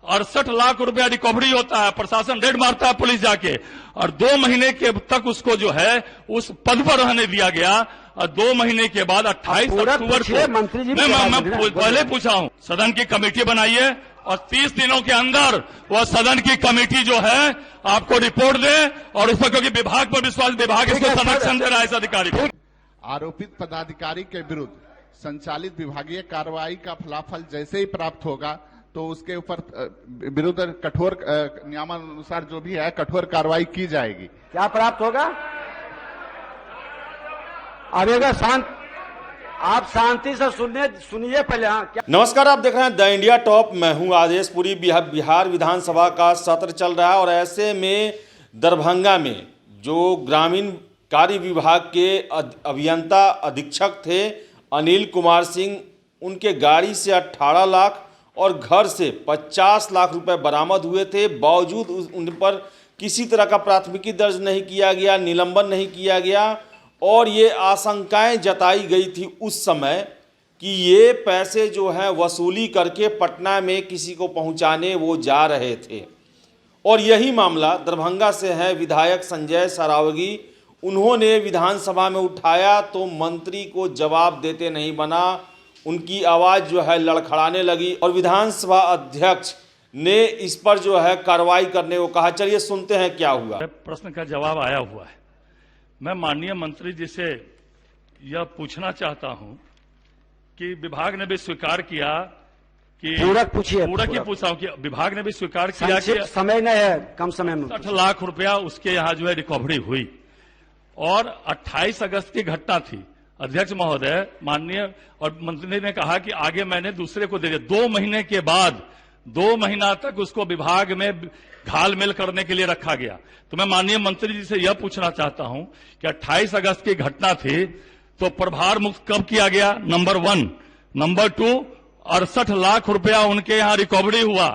68 लाख रुपया रिकवरी होता है, प्रशासन रेड मारता है पुलिस जाके, और 2 महीने के तक उसको जो है उस पद पर रहने दिया गया, और 2 महीने के बाद 28 अक्टूबर को मंत्री जी मैं पहले पूछा हूं, सदन की कमेटी बनाइए और 30 दिनों के अंदर वह सदन की कमेटी जो है आपको रिपोर्ट दे, और उस पर, क्योंकि विभाग पर विश्वास, विभाग इसको संरक्षण दे रहा है इस अधिकारी को। आरोपित पदाधिकारी के विरुद्ध संचालित विभागीय कार्रवाई का फलाफल जैसे ही प्राप्त होगा तो उसके ऊपर विरुद्ध कठोर नियमानुसार जो भी है कठोर कार्रवाई की जाएगी। क्या प्राप्त होगा? अब शांत, आप शांति से सुनिए पहले। हाँ, नमस्कार, आप देख रहे हैं द इंडिया टॉप। मैं हूं आदेश। पूरी बिहार विधानसभा का सत्र चल रहा है और ऐसे में दरभंगा में जो ग्रामीण कार्य विभाग के अभियंता अधीक्षक थे अनिल कुमार सिंह, उनके गाड़ी से 18 लाख और घर से 50 लाख रुपए बरामद हुए थे। बावजूद उन पर किसी तरह का प्राथमिकी दर्ज नहीं किया गया, निलंबन नहीं किया गया, और ये आशंकाएं जताई गई थी उस समय कि ये पैसे जो हैं वसूली करके पटना में किसी को पहुंचाने वो जा रहे थे। और यही मामला दरभंगा से है। विधायक संजय सरावगी, उन्होंने विधानसभा में उठाया तो मंत्री को जवाब देते नहीं बना, उनकी आवाज़ जो है लड़खड़ाने लगी और विधानसभा अध्यक्ष ने इस पर जो है कार्रवाई करने को कहा। चलिए सुनते हैं क्या हुआ। प्रश्न का जवाब आया हुआ है। मैं माननीय मंत्री जी से यह पूछना चाहता हूं कि विभाग ने भी स्वीकार किया कि पूरक पूछिए, पूरक ही पूछा हूं कि विभाग ने भी स्वीकार किया कि समय नहीं है, कम समय में 60 लाख रुपया उसके यहाँ जो है रिकवरी हुई, और 28 अगस्त की घटना थी। अध्यक्ष महोदय, माननीय और मंत्री ने कहा कि आगे मैंने दूसरे को दे दिया। 2 महीने के बाद 2 महीना तक उसको विभाग में घालमेल करने के लिए रखा गया। तो मैं माननीय मंत्री जी से यह पूछना चाहता हूं कि 28 अगस्त की घटना थी तो प्रभार मुक्त कब किया गया? नंबर 1। नंबर 2, 68 लाख रुपया उनके यहां रिकवरी हुआ,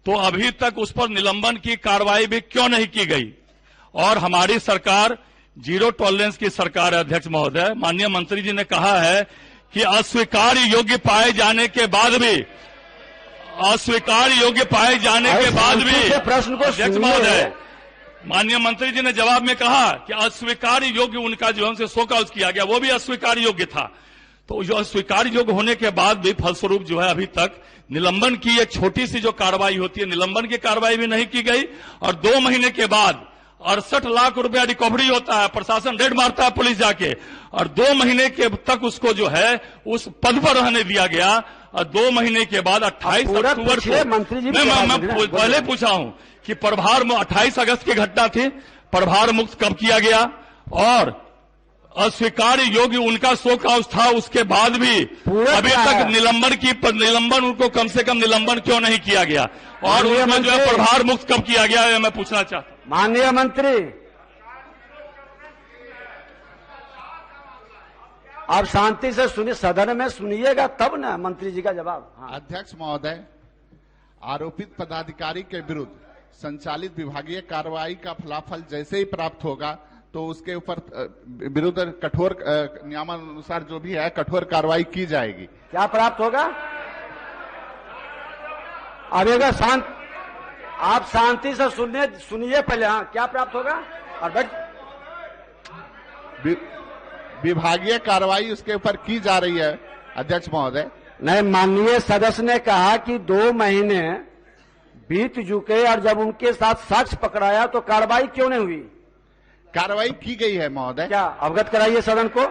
तो अभी तक उस पर निलंबन की कार्रवाई भी क्यों नहीं की गई? और हमारी सरकार जीरो टॉलरेंस की सरकार है। अध्यक्ष महोदय, माननीय मंत्री जी ने कहा है कि अस्वीकार्य योग्य पाए जाने के बाद भी, अस्वीकार योग्य पाए जाने के बाद भी, प्रश्न को अध्यक्ष महोदय, माननीय मंत्री जी ने जवाब में कहा कि अस्वीकार योग्य उनका जो हमसे शोकआउट किया गया वो भी अस्वीकार योग्य था। तो जो अस्वीकार योग्य होने के बाद भी फलस्वरूप जो है अभी तक निलंबन की एक छोटी सी जो कार्रवाई होती है, निलंबन की कार्रवाई भी नहीं की गई, और 2 महीने के बाद 68 लाख रुपया रिकवरी होता है, प्रशासन रेड मारता है पुलिस जाके, और 2 महीने के तक उसको जो है उस पद पर रहने दिया गया, और 2 महीने के बाद 28 अक्टूबर को मंत्री जी मैं पहले पूछा हूं कि प्रभार में 28 अगस्त की घटना थी, प्रभार मुक्त कब किया गया, और अस्वीकार योग्य उनका शोकआउट था, उसके बाद भी अभी तक निलंबन उनको कम से कम निलंबन क्यों नहीं किया गया, और उसमें जो है प्रभार मुक्त कब किया गया है मैं पूछना चाहता हूं। माननीय मंत्री, आप शांति से सुनिए, सदन में सुनिएगा तब ना मंत्री जी का जवाब। हाँ। अध्यक्ष महोदय, आरोपित पदाधिकारी के विरुद्ध संचालित विभागीय कार्रवाई का फलाफल जैसे ही प्राप्त होगा तो उसके ऊपर विरुद्ध कठोर नियमानुसार जो भी है कठोर कार्रवाई की जाएगी। क्या प्राप्त होगा? अब शांत, आप शांति से सुनिए पहले। हाँ, क्या प्राप्त होगा? और विभागीय कार्रवाई उसके ऊपर की जा रही है। अध्यक्ष महोदय, नहीं, माननीय सदस्य ने कहा कि 2 महीने बीत चुके और जब उनके साथ साक्ष्य पकड़ाया तो कार्रवाई क्यों नहीं हुई? कार्रवाई की गई है महोदय। क्या अवगत कराइए सदन को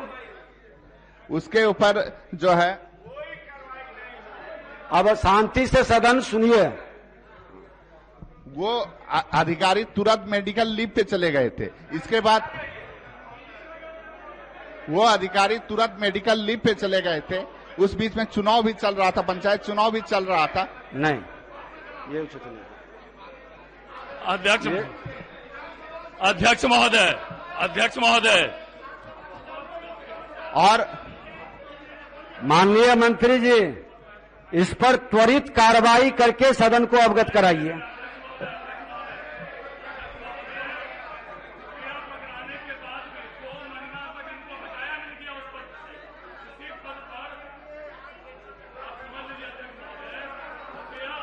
उसके ऊपर जो है। अब शांति से सदन सुनिए। वो अधिकारी तुरंत मेडिकल लीव पे चले गए थे। इसके बाद वो अधिकारी तुरंत मेडिकल लीव पे चले गए थे। उस बीच में चुनाव भी चल रहा था, पंचायत चुनाव भी चल रहा था। नहीं, ये उचित नहीं। अध्यक्ष महोदय, और माननीय मंत्री जी, इस पर त्वरित कार्रवाई करके सदन को अवगत कराइए।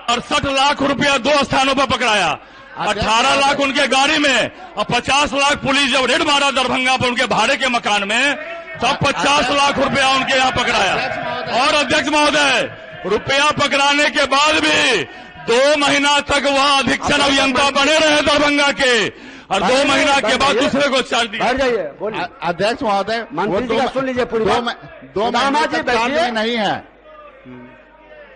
68 लाख रुपया 2 स्थानों पर पकड़ाया, 18 लाख उनके गाड़ी में और 50 लाख पुलिस जब रेड मारा दरभंगा पर उनके भाड़े के मकान में, तब 50 लाख रुपया उनके यहाँ पकड़ाया। और अध्यक्ष महोदय, रुपया पकड़ाने के बाद भी 2 महीना तक वह अधीक्षण अभियंता बने रहे दरभंगा के, और 2 महीना के बाद दूसरे को चार्ज दिया। बैठ जाइए, बोलिए। अध्यक्ष महोदय, मंत्री जी का सुन लीजिए पूरी बात। 2 महीने तक चार्ज में नहीं है,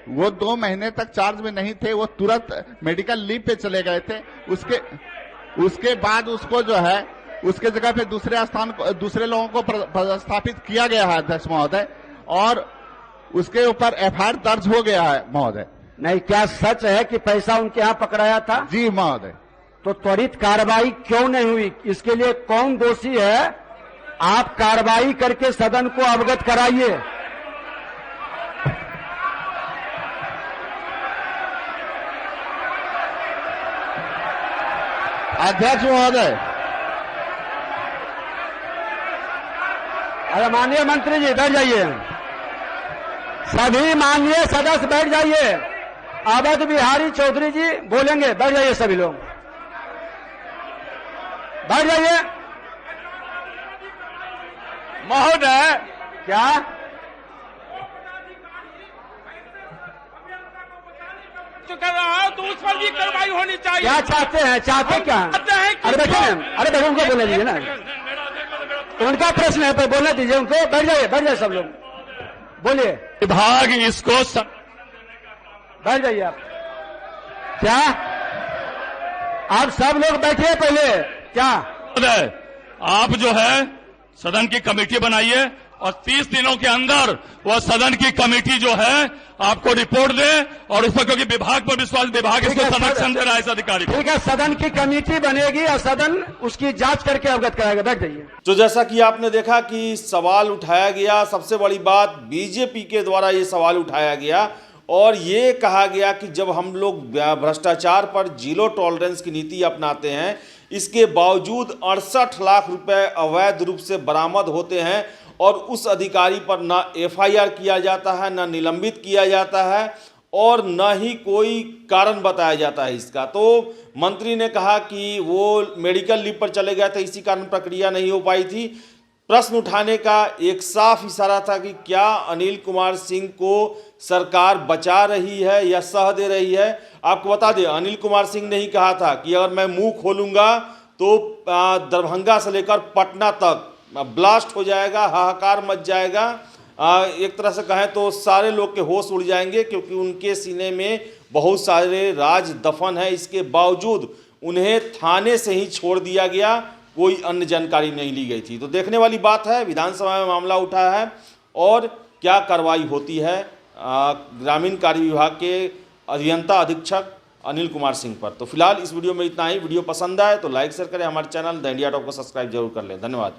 वो 2 महीने तक चार्ज में नहीं थे, वो तुरंत मेडिकल लीव पे चले गए थे। उसके बाद उसको जो है उसके जगह पे दूसरे लोगों को पदस्थापित किया गया है अध्यक्ष महोदय, और उसके ऊपर एफआईआर दर्ज हो गया है महोदय। नहीं, क्या सच है कि पैसा उनके यहाँ पकड़ाया था? जी महोदय। तो त्वरित कार्रवाई क्यों नहीं हुई? इसके लिए कौन दोषी है? आप कार्रवाई करके सदन को अवगत कराइए। अध्यक्ष महोदय, अरे माननीय मंत्री जी बैठ जाइए, सभी माननीय सदस्य बैठ जाइए। अवध बिहारी चौधरी जी बोलेंगे, बैठ जाइए सभी लोग, बैठ जाइए। महोदय, क्या कर रहा है तो उस पर भी कार्रवाई होनी चाहिए। क्या चाहते हैं? चाहते क्या हैं? अरे बैठे, अरे बैठे, उनको बोलने दीजिए ना, उनका प्रश्न है, पर बोलने दीजिए उनको। बैठ जाइए सब लोग, बोलिए। विभाग इसको बैठ जाइए आप। क्या आप सब लोग बैठिए पहले। क्या आप जो है सदन की कमेटी बनाइए, और 30 दिनों के अंदर वह सदन की कमेटी जो है आपको रिपोर्ट दे, और उस पर, क्योंकि विभाग पर विश्वास, विभाग इसको संरक्षण दे रहा है इस अधिकारी को। ठीक है, सदन की कमेटी बनेगी और सदन उसकी जांच करके अवगत कराएगा। बैठ जाइए। तो जैसा कि आपने देखा कि सवाल उठाया गया, सबसे बड़ी बात बीजेपी के द्वारा ये सवाल उठाया गया, और ये कहा गया कि जब हम लोग भ्रष्टाचार पर जीरो टॉलरेंस की नीति अपनाते हैं, इसके बावजूद 68 लाख रुपए अवैध रूप से बरामद होते हैं, और उस अधिकारी पर ना एफआईआर किया जाता है, ना निलंबित किया जाता है, और न ही कोई कारण बताया जाता है इसका। तो मंत्री ने कहा कि वो मेडिकल लीव पर चले गए थे, इसी कारण प्रक्रिया नहीं हो पाई थी। प्रश्न उठाने का एक साफ इशारा था कि क्या अनिल कुमार सिंह को सरकार बचा रही है या सह दे रही है। आपको बता दें, अनिल कुमार सिंह ने ही कहा था कि अगर मैं मुंह खोलूंगा तो दरभंगा से लेकर पटना तक ब्लास्ट हो जाएगा, हाहाकार मच जाएगा। एक तरह से कहें तो सारे लोग के होश उड़ जाएंगे, क्योंकि उनके सीने में बहुत सारे राज दफन है। इसके बावजूद उन्हें थाने से ही छोड़ दिया गया, कोई अन्य जानकारी नहीं ली गई थी। तो देखने वाली बात है, विधानसभा में मामला उठा है और क्या कार्रवाई होती है ग्रामीण कार्य विभाग के अभियंता अधीक्षक अनिल कुमार सिंह पर। तो फिलहाल इस वीडियो में इतना ही। वीडियो पसंद आए तो लाइक शेयर करें, हमारे चैनल द इंडिया टॉप को सब्सक्राइब जरूर कर लें। धन्यवाद।